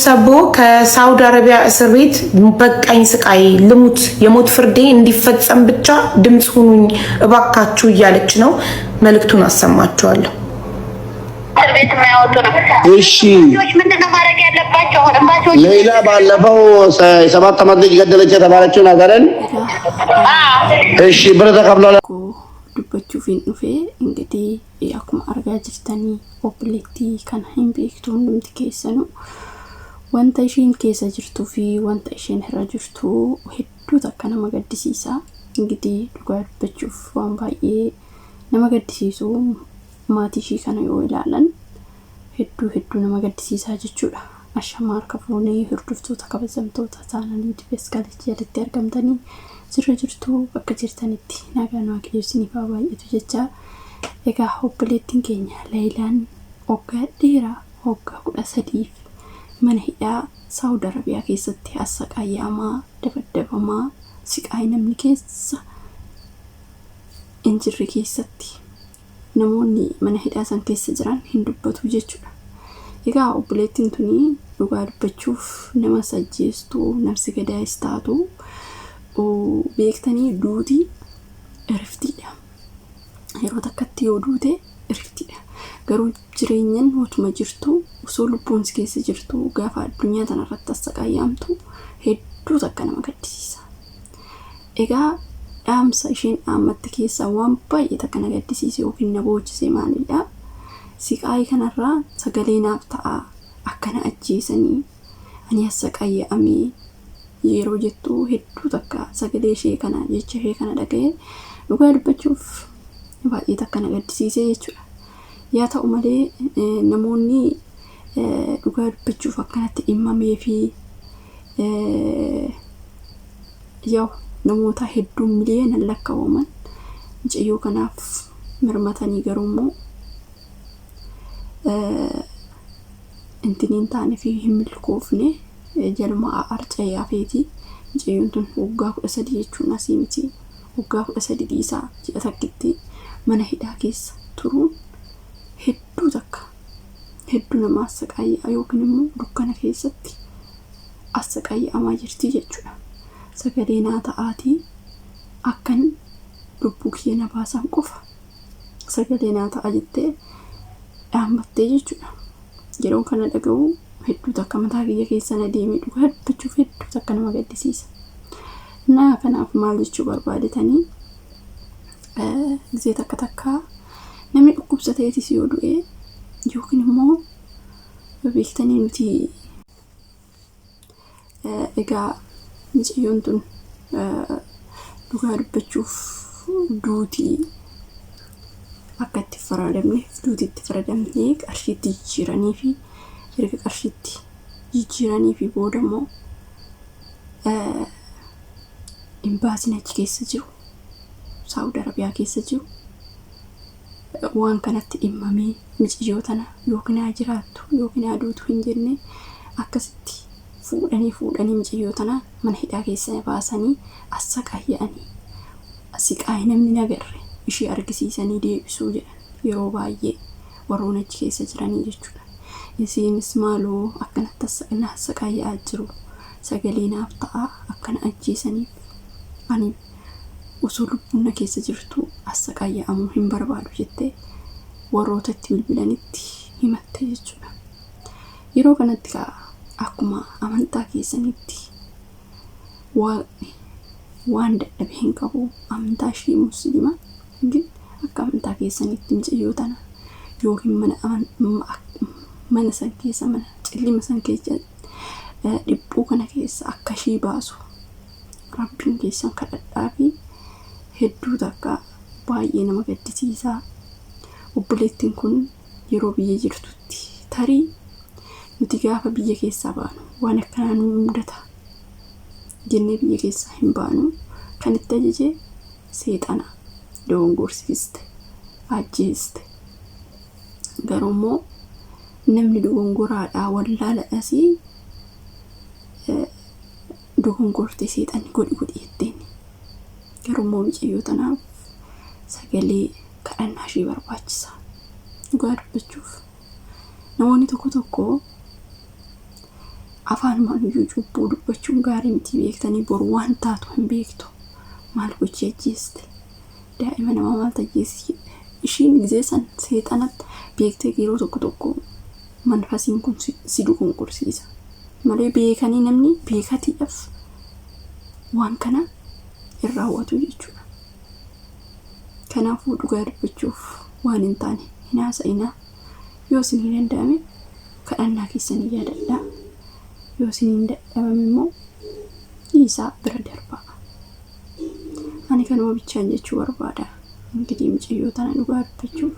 ሰቦ ከሳውዲ አረቢያ እስር ቤት በቃኝ ስቃይ ልሙት የሞት ፍርዴ እንዲፈጸም ብቻ ድምጽ ሁኑኝ እባካችሁ እያለች ነው። መልእክቱን አሰማችኋለሁ። እሺ ሌላ ባለፈው 7 ዓመት ልጅ ገደለች የተባለችው ነገርን እሺ ብር ተቀብሏል። ዱበቹ ፊን ዱፌ እንግዲህ አኩማ አርጋ ጅርተኒ ኦፕሌቲ ካን ሂም ቤክቱ ሁንዱምቲ ኬሰኑ ወንተ ኢሽን ኬሰ ጅርቱ ፊ ወንተ ኢሽን ህራ ጅርቱ ሄዱ ተካ ነማ ገድሲሳ እንግዲህ ዱጋ ዱበቹፍ ዋን ባዬ ነማ ገድሲሱ ማቲ ሺ ከነ ዮ ኢላለን ሄዱ ነማ ገድሲሳ ጀቹዳ አሻማር ከፎኔ ህርዱፍቱ ተከበዘምቶ ታታናኒ ዲቤስ ካለች ያለት ያርገምተኒ jirtuu bakka jirtanitti nagaan waaqessinii fa baay'eetu jecha egaa obboleettiin keenya layilaan hoggaa dheeraa hoggaa 13 mana hidhaa Saudi Arabiaa keessatti assaqayyamaa dabadabamaa siqaay namni keessa injirri keessatti namoonni mana hidhaa san keessa jiran hin dubbatu jechuudha. Egaa obboleettiin tuni dhugaa dubbachuuf nama sajjeestu namsi gadaayis taatu beektanii duuti iriftiidha. Yeroo takkatti yoo duute iriftiidha. Garuu jireenyan hotuma jirtu osoo lubbuun keessa jirtu gaafa addunyaa tanarratti assaqayyamtu hedduu takka nama gaddisiisa. Egaa dhaamsa isheen dhaammatti keessa waan baay'ee takka na gaddisiise yookiin na boochisee maalidha? Siqaay kanarraa sagalee naaf ta'a akkana ajjeesanii ani assaqayyamee yeroo jettu hedduu takka sagalee ishee kana jecha ishee kana dhaga'ee dhugaa dubbachuuf baay'ee takka na gaddisiisee jechuudha. Yaa ta'u malee namoonni dhugaa dubbachuuf akkanatti dhimmamee fi yoo namoota hedduu miliyoona lakkaa'aman mucayyoo kanaaf mirmatanii garuu intiniin taane fi hin milkoofne jalma arcayyaa feeti mucayyoon tun waggaa 13 jechuun asii miti waggaa 13 dhiisaa ji'a takkitti mana hidhaa keessa turuun hedduu nama assaqayyaa yookiin immoo dukkana keessatti assaqayyamaa jirti jechuudha. Sagalee naa ta'aatii akkan lubbuu kiyya na baasan qofa sagalee naa ta'a jettee dhaammattee jechuudha. Yeroo kana dhaga'u hedduu takka mataa kiyya keessa na deemee dhugaa dubbachuuf hedduu takka nama gaddisiisa. Naa kanaaf maal jechuu barbaadetanii gisee takka namni dhukkubsateetis yoo du'e yookiin immoo beektanii nuti egaa mucayyoon tun dhugaa dubbachuuf duutii akka itti faradamneef duutiitti faradamnee qarshiitti jijjiiranii fi erga qarshiitti jijjiiranii fi booda immoo imbaasiin achi keessa jiru Saudi Arabiyaa keessa jiru waan kanatti dhimmamee mucayyoo tana yookiin haa jiraattu yookiin haa duutu hin jenne akkasitti fuudhanii mucayyoo tana mana hidhaa keessa baasanii assaqayyanii siqaay namni nagarre ishee argisiisanii deebisuu jedhan yeroo baay'ee warroon achi keessa jiranii jechuudha. Isiinis maloo akkanatti assaqayyaa jiru sagalee naaf ta'a akkana ajjeesaniif ani osoo lubbuun keessa jirtu assaqayyamuu hin barbaadu jettee warrootatti bilbilanitti himatte jechuudha. Yeroo kanatti akkuma amantaa keessanitti waan dadhabe hin qabu amantaa ishee musliima akka amantaa keessanitti mucayyoo tana yookiin mana san keessa mana cillima san keessa dhibbuu kana keessa akka ishee baasu rabbiin keessan kadhadhaa fi hedduu takka baay'ee nama gaddisiisaa. Obboleettiin kun yeroo biyya jirtutti tarii nuti gaafa biyya keessaa baanu waan akkanaa nu mudata jennee biyya keessaa hin baanu kan itti ajajee seexana dogongorsiiste ajjeeste. Garuu immoo namni dogongoraadhaa wallaaladhasii dogongortee seexanni godhi jetteen. Garuu immoo mucayyoo tanaaf sagalee kadhannaa ishee barbaachisa. Dhugaa dubbachuuf namoonni tokko afaan maaliyyuu cubbuu dubbachuun gaarii miti beektanii boru waan taatu hin beektu maal gochi ajjeeste daa'ima nama maal tajjeesti ishiin gizeessan seexanatti beektee yeroo tokko manfasiin kun si dukunkursiisa malee beekanii namni beekatiidhaaf waan kana irraa hawwatu jechuudha. Kanaafuu dhugaa dubbachuuf waan hin taane hin haasa'inaa. Yoo isin hin danda'ame kadhannaa keessanii yaadadhaa. Yoo isin hin dadhabame immoo dhiisaa bira darbaa. Ani kanuma bichaan jechuu barbaada. Ingidihi micayyoo tana dhugaa dubbachuuf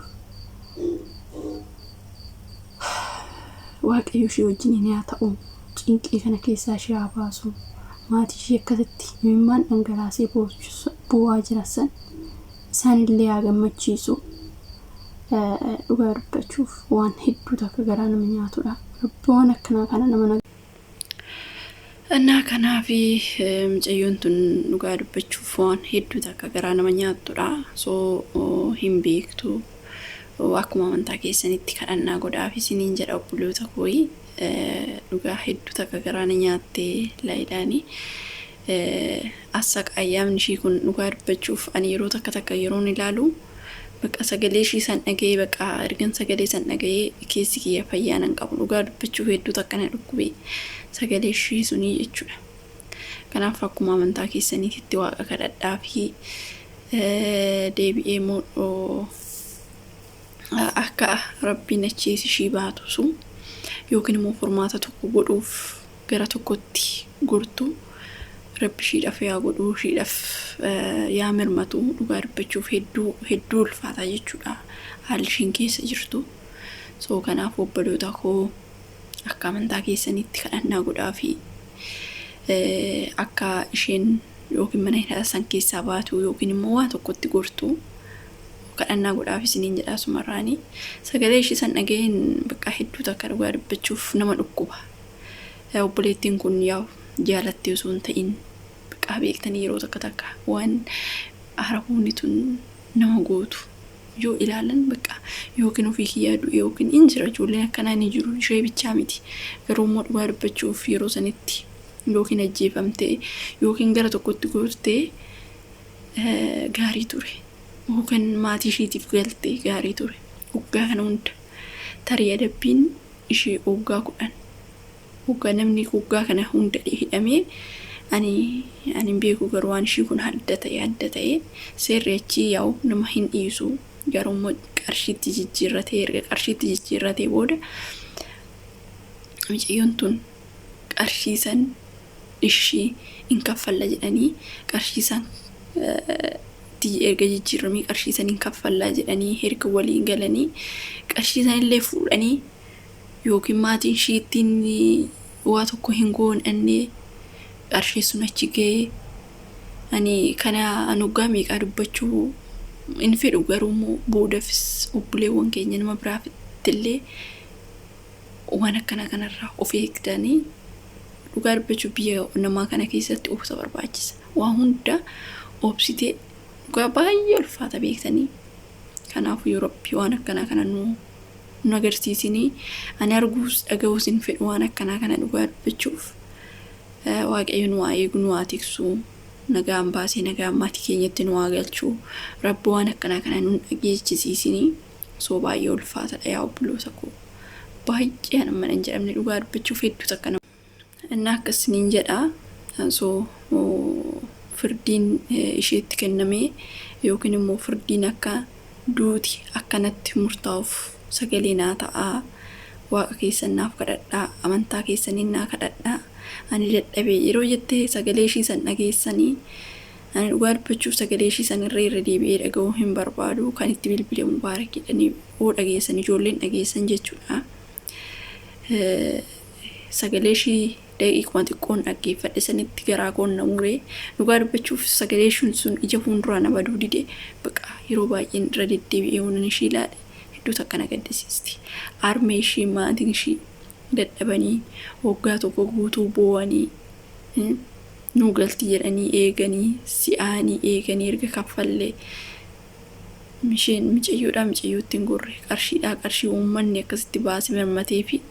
waaqayyo ishee wajjin haa ta'u, cinqii kana keessaa ishee haa baasu. Maatii ishee akkasitti mimmaan dhangalaasee bu'aa jiran isaanillee haa gammachiisu. Dhugaa dubbachuuf waan hedduu takka garaa nama nyaatudha. Waan akkanaa kana nama እና ከናፊ micayyoon dhugaa dubbachuuf waan hedduu takka garaa nama nyaatudha. So hin beektu akkuma amantaa keessanitti kadhannaa godhaaf isiniin jedha obboloota kooyi. Dhugaa hedduu takka garaa na nyaattee layilaani. Akka ayyaamni ishii kun dhugaa dubbachuuf ani yeroo takka yeroon ilaalu bakka sagalee ishii san dhaga'ee bakka ergan sagalee san dhaga'ee keessi kiyya fayyaan hin qabu. Dhugaa dubbachuuf hedduu takka na dhukkube sagalee ishii sunii jechuudha. Kanaaf akkuma amantaa keessanitti waaqa kadhadhaa fi deebi'ee immoo akka rabbiin achiis ishii baatusu yookiin immoo furmaata tokko godhuuf gara tokkotti gortu rabbi ishiidhaaf yaa godhuu ishiidhaaf yaa mirmatu. Dhugaa dubbachuuf hedduu ulfaataa jechuudha haalli ishiin keessa jirtu. So kanaaf obboloota koo akka amantaa keessanitti kadhannaa godhaa fi akka isheen yookiin mana hidhaa san keessaa baatu yookiin immoo waan tokkotti gortu kadhannaa godhaaf isiniin jedhaa sumarraanii. Sagalee ishii san dhaga'een bakka hedduu takka dhugaa dubbachuuf nama dhukkuba. Obboleettiin kun yaa jaalattee osoo hin ta'in bakka beektanii yeroo takka waan haramuuni tun nama gootu yoo ilaalan bakka yookiin ofii kiyyaadu yookiin injira ijoolleen akkanaa ni jiru ishee bichaa miti. Garuu immoo dhugaa dubbachuuf yeroo sanitti yookiin ajjeefamtee yookiin gara tokkotti gortee gaarii ture. Yookiin maatii ishiitiif galtee gaarii ture. Waggaa kana hunda tarii adabbiin ishee waggaa 10 waggaa namni waggaa kana hunda hidhamee ani beeku. Garuu waan ishii kun adda ta'e seerri achi yaa'u nama hin dhiisu. Garuu immoo qarshiitti jijjiirratee booda micayyoon tun qarshiisan ishii hin kaffalla jedhanii qarshiisan erga jijjiirramii qarshiisan hin kaffallaa jedhanii erga waliin galanii qarshiisan illee fuudhanii yookiin maatiin ishiittiin waa tokko hin goonannee qarshiisun achi ga'ee ani kana anugaa meeqaa dubbachuu in fedhu. Garuu immoo boodafis obboleewwan keenya nama biraafillee waan akkana kanarraa of eegdanii dhugaa dubbachuuf biyya namaa kana keessatti obsa barbaachisa. Waan hunda obsitee dhugaa baay'ee ulfaata beektanii. Kanaafuu Rabbi waan akkanaa kana nu agarsiisanii ani arguus dhaga'uus hin fedhu. Waan akkanaa kana dhugaa dubbachuuf waaqayyo nu haa eegu, nu haa tiksu, nagaan baasee nagaan maatii keenyatti nu haa galchu. Rabbi waan akkanaa kana nu dhageechisiisanii. So baay'ee ulfaatadha yaa obboloota koo. Baay'ee nama hin jedhamne dhugaa dubbachuuf hedduu takka nama. Innaa akkasiniin jedhaa. So firdiin isheetti kennamee yookiin immoo firdiin akka duuti akkanatti murtaa'uuf sagalee naa ta'aa. Waaqa keessan naaf kadhadhaa, amantaa keessaniin naa kadhadhaa. Ani dadhabee yeroo jettee sagalee ishii san dhageessanii ani dhugaa dubbachuuf sagalee ishii san irra deebi'ee dhaga'uu hin barbaadu. Kan itti bilbile mubaarak jedhanii oo dhageessan ijoolleen dhageessan jechuudha. Sagalee ishii daqiiquma xiqqoon dhaggeeffadhe sanitti garaa koon na muree dhugaa dubbachuuf sagalee ishiin sun ija fuulduraa na baduu dide baqa yeroo baay'een irra deddeebi'ee waan ishii ilaale hedduu takka na gaddisiisti. Armee ishii maatiin ishii dadhabanii waggaa tokko guutuu boo'anii nu galti jedhanii eeganii si'aanii eeganii erga kaffallee misheen micayyoodhaa micayyootti hin gorre qarshiidhaa qarshii uummanni akkasitti baase mirmatee fi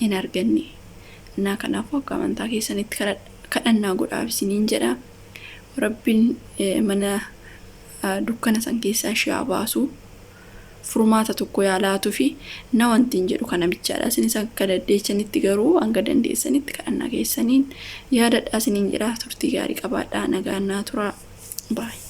hin arganne. Naa kanaafuu akka amantaa keessanitti kadhannaa godhaaf isiniin jedha. Rabbiin mana dukkana san keessaa ishee baasu furmaata tokko yaalaatuu fi na wantiin jedhu kana bichaadha. Isinis akka dandeessanitti garuu hanga dandeessanitti kadhannaa keessaniin yaadadhaa isiniin jedha. Turtii gaarii qabaadhaa. Nagaan naa turaa. Baay'ee.